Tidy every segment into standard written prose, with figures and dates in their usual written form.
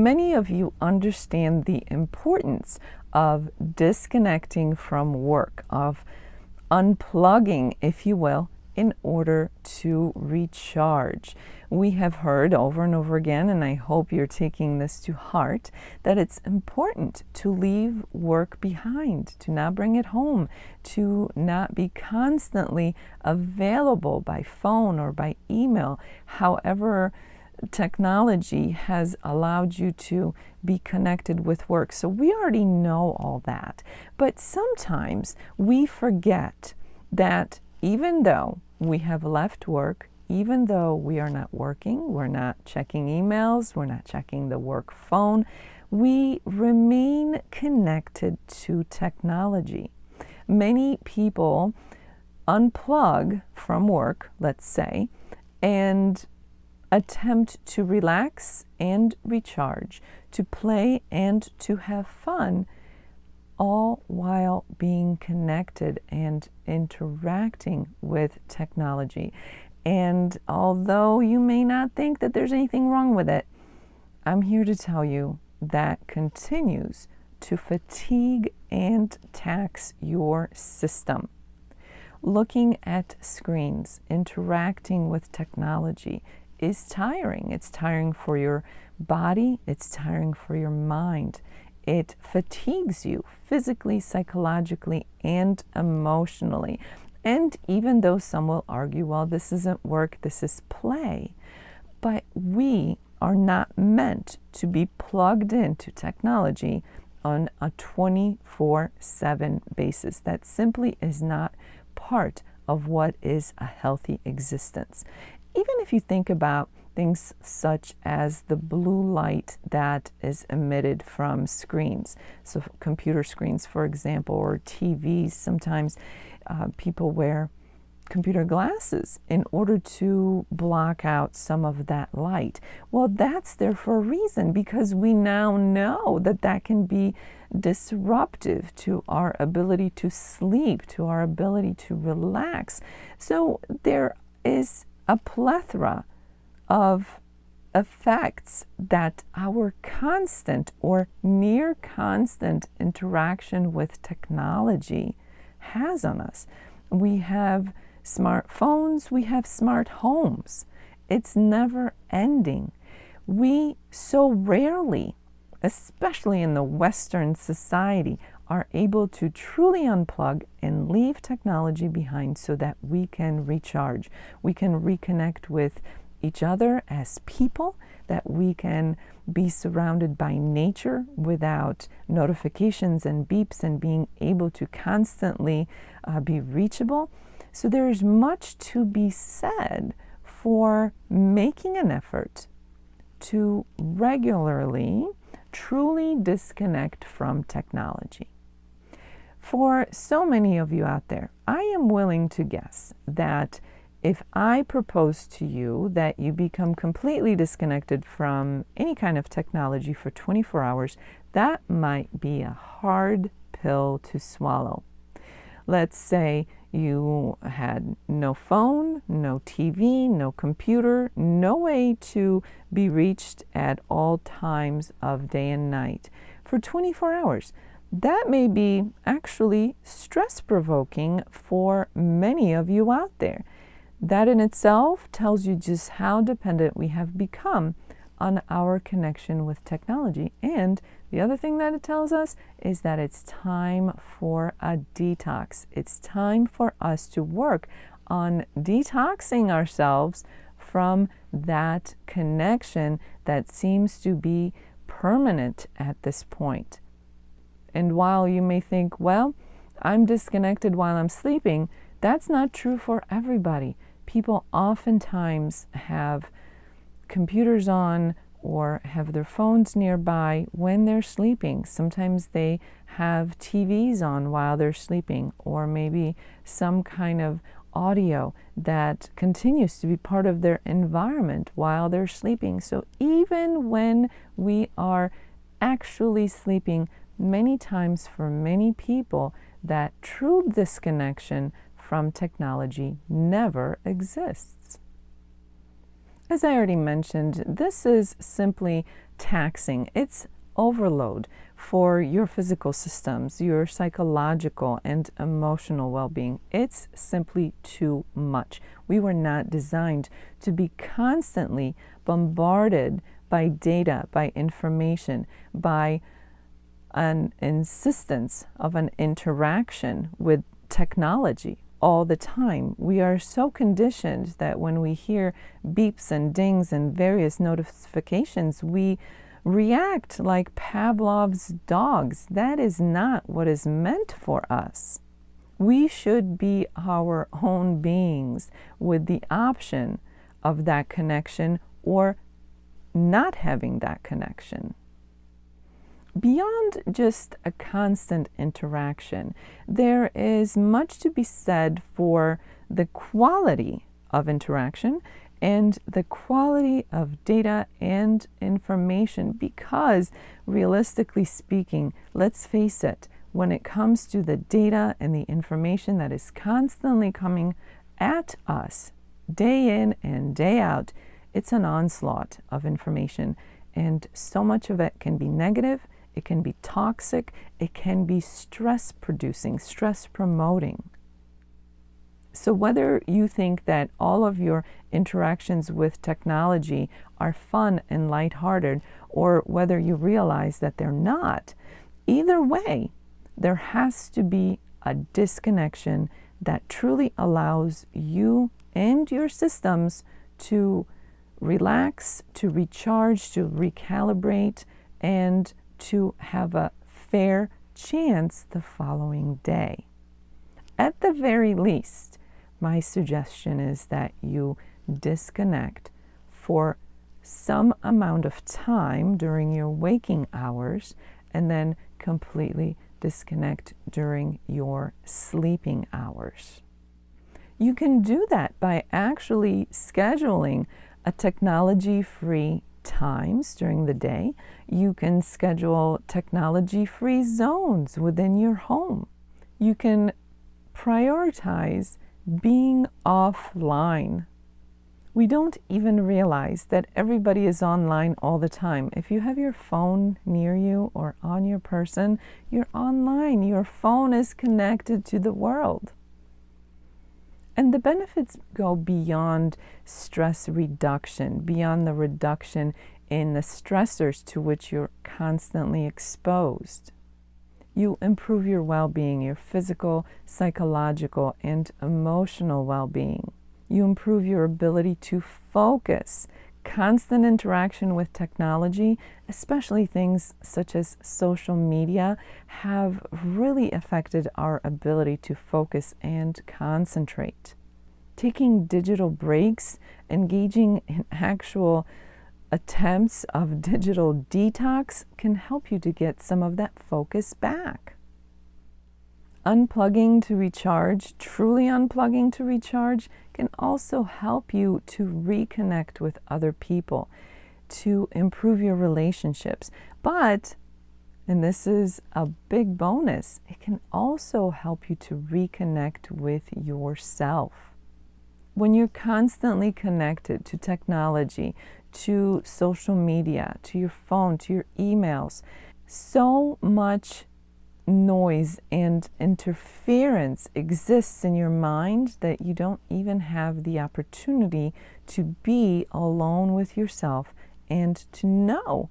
Many of you understand the importance of disconnecting from work, of unplugging, if you will, in order to recharge. We have heard over and over again, and I hope you're taking this to heart, that it's important to leave work behind, to not bring it home, to not be constantly available by phone or by email. However, technology has allowed you to be connected with work. So we already know all that. But sometimes we forget that even though we have left work, even though we are not working, we're not checking emails, we're not checking the work phone, we remain connected to technology. Many people unplug from work, let's say, and attempt to relax and recharge, to play and to have fun, all while being connected and interacting with technology. And although you may not think that there's anything wrong with it, I'm here to tell you that continues to fatigue and tax your system. Looking at screens, interacting with technology is tiring. It's tiring for your body. It's tiring for your mind. It fatigues you physically, psychologically, and emotionally. And even though some will argue, well, this isn't work, this is play, but we are not meant to be plugged into technology on a 24/7 basis. That simply is not part of what is a healthy existence. Even if you think about things such as the blue light that is emitted from screens, so computer screens, for example, or TVs, sometimes people wear computer glasses in order to block out some of that light. Well, that's there for a reason, because we now know that that can be disruptive to our ability to sleep, to our ability to relax. So there is a plethora of effects that our constant or near constant interaction with technology has on us. We have smartphones, we have smart homes. It's never ending. We so rarely, especially in the Western society, are able to truly unplug and leave technology behind so that we can recharge. We can reconnect with each other as people, that we can be surrounded by nature without notifications and beeps and being able to constantly be reachable. So there is much to be said for making an effort to regularly, truly disconnect from technology. For so many of you out there, I am willing to guess that if I propose to you that you become completely disconnected from any kind of technology for 24 hours, that might be a hard pill to swallow. Let's say you had no phone, no TV, no computer, no way to be reached at all times of day and night for 24 hours. That may be actually stress-provoking for many of you out there. That in itself tells you just how dependent we have become on our connection with technology. And the other thing that it tells us is that it's time for a detox. It's time for us to work on detoxing ourselves from that connection that seems to be permanent at this point. And while you may think, well, I'm disconnected while I'm sleeping, that's not true for everybody. People oftentimes have computers on or have their phones nearby when they're sleeping. Sometimes they have TVs on while they're sleeping, or maybe some kind of audio that continues to be part of their environment while they're sleeping. So even when we are actually sleeping, many times for many people, that true disconnection from technology never exists. As I already mentioned, this is simply taxing. It's overload for your physical systems, your psychological and emotional well-being. It's simply too much. We were not designed to be constantly bombarded by data, by information, by an insistence of an interaction with technology all the time. We are so conditioned that when we hear beeps and dings and various notifications, we react like Pavlov's dogs. That is not what is meant for us. We should be our own beings with the option of that connection or not having that connection. Beyond just a constant interaction, there is much to be said for the quality of interaction and the quality of data and information, because realistically speaking, let's face it, when it comes to the data and the information that is constantly coming at us day in and day out, it's an onslaught of information, and so much of it can be negative. It can be toxic. It can be stress-producing, stress-promoting. So whether you think that all of your interactions with technology are fun and lighthearted, or whether you realize that they're not, either way, there has to be a disconnection that truly allows you and your systems to relax, to recharge, to recalibrate, and to have a fair chance the following day. At the very least, my suggestion is that you disconnect for some amount of time during your waking hours and then completely disconnect during your sleeping hours. You can do that by actually scheduling a technology-free times during the day. You can schedule technology-free zones within your home. You can prioritize being offline. We don't even realize that everybody is online all the time. If you have your phone near you or on your person, you're online. Your phone is connected to the world. And the benefits go beyond stress reduction, beyond the reduction in the stressors to which you're constantly exposed. You improve your well-being, your physical, psychological, and emotional well-being. You improve your ability to focus. Constant interaction with technology, especially things such as social media, have really affected our ability to focus and concentrate. Taking digital breaks, engaging in actual attempts of digital detox can help you to get some of that focus back. Unplugging to recharge, truly unplugging to recharge, can also help you to reconnect with other people, to improve your relationships. But, and this is a big bonus, it can also help you to reconnect with yourself. When you're constantly connected to technology, to social media, to your phone, to your emails, so much noise and interference exists in your mind that you don't even have the opportunity to be alone with yourself and to know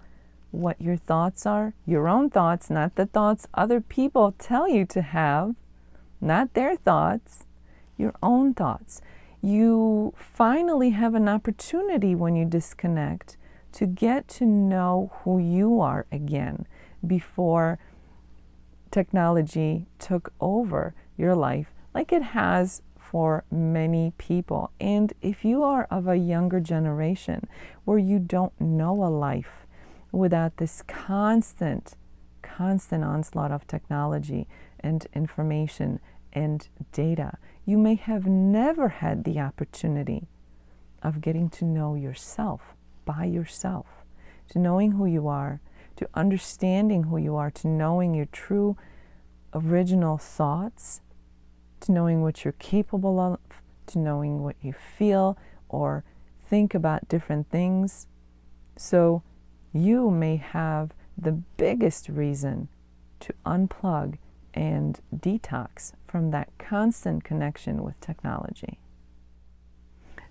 what your thoughts are, your own thoughts, not the thoughts other people tell you to have, not their thoughts, your own thoughts. You finally have an opportunity when you disconnect to get to know who you are again before technology took over your life like it has for many people. And if you are of a younger generation where you don't know a life without this constant onslaught of technology and information and data, you may have never had the opportunity of getting to know yourself by yourself, to knowing who you are, to understanding who you are, to knowing your true original thoughts, to knowing what you're capable of, to knowing what you feel or think about different things. So you may have the biggest reason to unplug and detox from that constant connection with technology.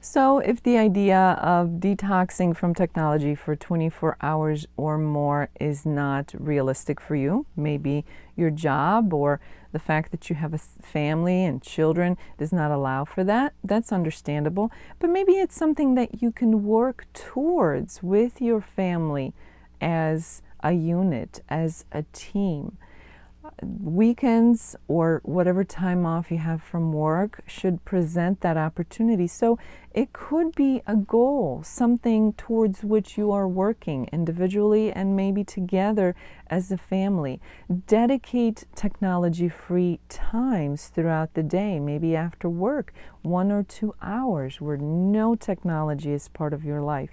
So if the idea of detoxing from technology for 24 hours or more is not realistic for you, maybe your job or the fact that you have a family and children does not allow for that, that's understandable. But maybe it's something that you can work towards with your family as a unit, as a team. Weekends or whatever time off you have from work should present that opportunity. So it could be a goal, something towards which you are working individually and maybe together as a family. Dedicate technology-free times throughout the day, maybe after work, 1 or 2 hours where no technology is part of your life.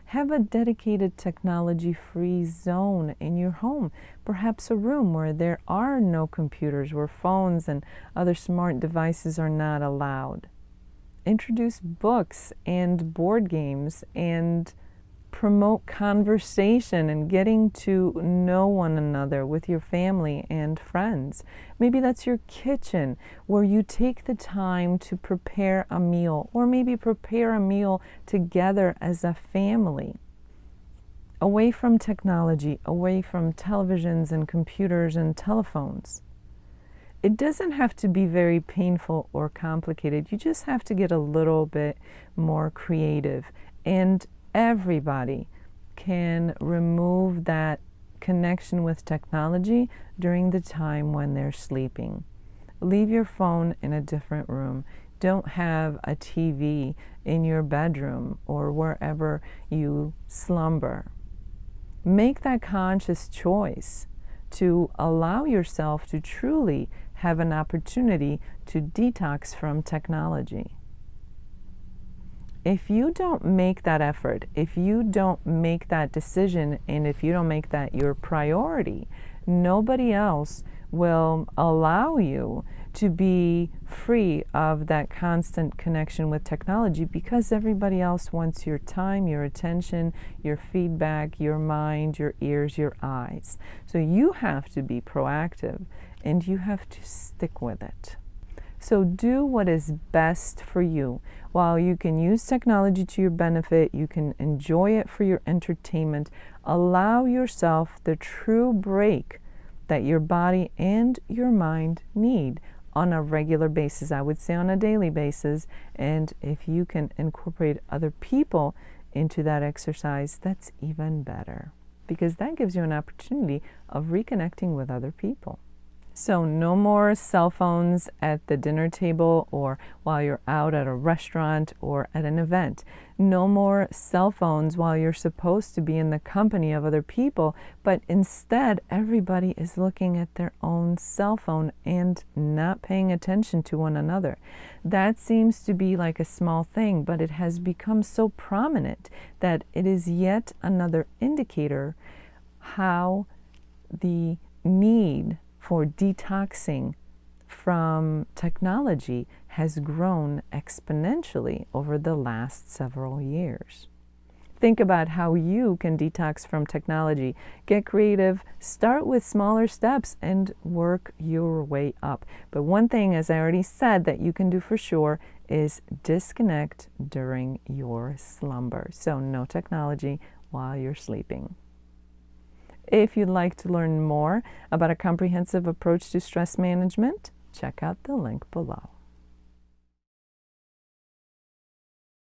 Have a dedicated technology-free zone in your home, perhaps a room where there are no computers, where phones and other smart devices are not allowed. Introduce books and board games and promote conversation and getting to know one another with your family and friends. Maybe that's your kitchen where you take the time to prepare a meal, or maybe prepare a meal together as a family. Away from technology, away from televisions and computers and telephones. It doesn't have to be very painful or complicated. You just have to get a little bit more creative. And everybody can remove that connection with technology during the time when they're sleeping. Leave your phone in a different room. Don't have a TV in your bedroom or wherever you slumber. Make that conscious choice to allow yourself to truly have an opportunity to detox from technology. If you don't make that effort, if you don't make that decision, and if you don't make that your priority, nobody else will allow you to be free of that constant connection with technology, because everybody else wants your time, your attention, your feedback, your mind, your ears, your eyes. So you have to be proactive and you have to stick with it. So do what is best for you. While you can use technology to your benefit, you can enjoy it for your entertainment, allow yourself the true break that your body and your mind need on a regular basis. I would say on a daily basis. And if you can incorporate other people into that exercise, that's even better, because that gives you an opportunity of reconnecting with other people. So no more cell phones at the dinner table or while you're out at a restaurant or at an event. No more cell phones while you're supposed to be in the company of other people, but instead everybody is looking at their own cell phone and not paying attention to one another. That seems to be like a small thing, but it has become so prominent that it is yet another indicator how the need for detoxing from technology has grown exponentially over the last several years. Think about how you can detox from technology. Get creative, start with smaller steps, and work your way up. But one thing, as I already said, that you can do for sure is disconnect during your slumber. So no technology while you're sleeping. If you'd like to learn more about a comprehensive approach to stress management, check out the link below.